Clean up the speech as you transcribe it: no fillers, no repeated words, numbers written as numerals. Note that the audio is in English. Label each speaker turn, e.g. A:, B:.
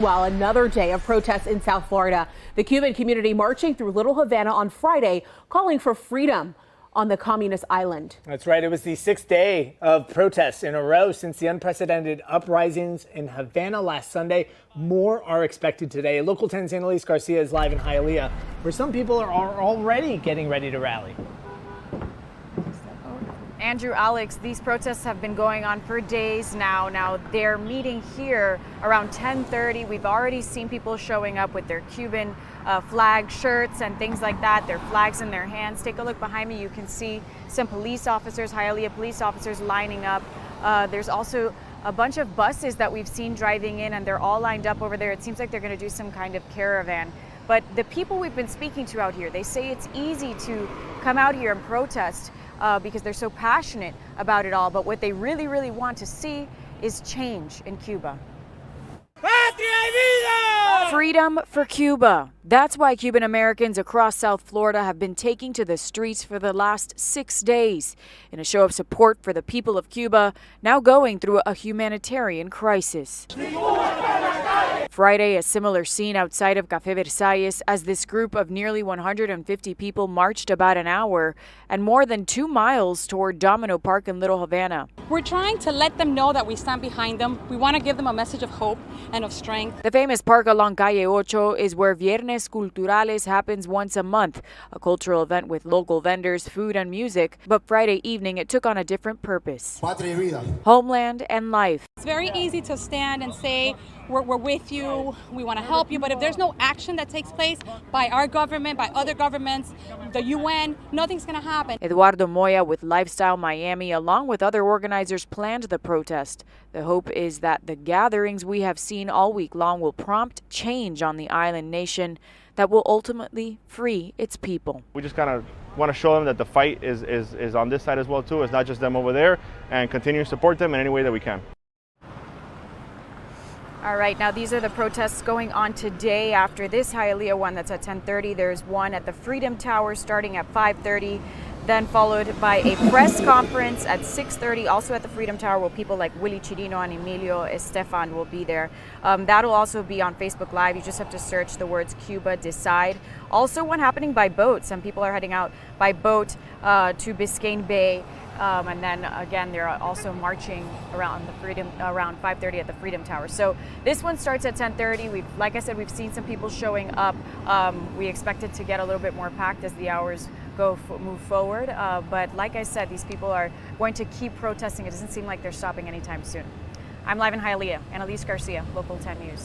A: While another day of protests in South Florida, the Cuban community marching through Little Havana on Friday, calling for freedom on the communist island.
B: That's right. It was the sixth day of protests in a row since the unprecedented uprisings in Havana last Sunday. More are expected today. Local 10's Annalise Garcia is live in Hialeah, where some people are already getting ready to rally.
C: Andrew, Alex, these protests have been going on for days now. Now they're meeting here around 10:30. We've already seen people showing up with their Cuban flag shirts and things like that, their flags in their hands. Take a look behind me. You can see some police officers, Hialeah police officers lining up. There's also a bunch of buses that we've seen driving in, and they're all lined up over there. It seems like they're going to do some kind of caravan. But the people we've been speaking to out here, they say it's easy to come out here and protest because they're so passionate about it all. But what they really, really want to see is change in Cuba. Freedom for Cuba. That's why Cuban Americans across South Florida have been taking to the streets for the last 6 days in a show of support for the people of Cuba now going through a humanitarian crisis. Friday, a similar scene outside of Café Versalles as this group of nearly 150 people marched about an hour and more than 2 miles toward Domino Park in Little Havana.
D: We're trying to let them know that we stand behind them. We want to give them a message of hope and of strength.
C: The famous park along Calle Ocho is where Viernes Culturales happens once a month, a cultural event with local vendors, food, and music. But Friday evening, it took on a different purpose. Homeland and life.
D: It's very easy to stand and say, we're with you, we want to help you, but if there's no action that takes place by our government, by other governments, the UN, nothing's going to happen.
C: Eduardo Moya with Lifestyle Miami, along with other organizers, planned the protest. The hope is that the gatherings we have seen all week long will prompt change on the island nation that will ultimately free its people.
E: We just kind of want to show them that the fight is on this side as well too. It's not just them over there, and continue to support them in any way that we can.
C: All right, now these are the protests going on today. After this Hialeah one that's at 10:30, there's one at the Freedom Tower starting at 5:30, then followed by a press conference at 6:30, also at the Freedom Tower, where people like Willie Chirino and Emilio Estefan will be there. That'll also be on Facebook Live. You just have to search the words Cuba Decide. Also one happening by boat. Some people are heading out by boat to Biscayne Bay. And then again, they're also marching around around 5:30 at the Freedom Tower. So this one starts at 10:30. Like I said, we've seen some people showing up. We expect it to get a little bit more packed as the hours move forward. But like I said, these people are going to keep protesting. It doesn't seem like they're stopping anytime soon. I'm live in Hialeah. Annalise Garcia, Local 10 News.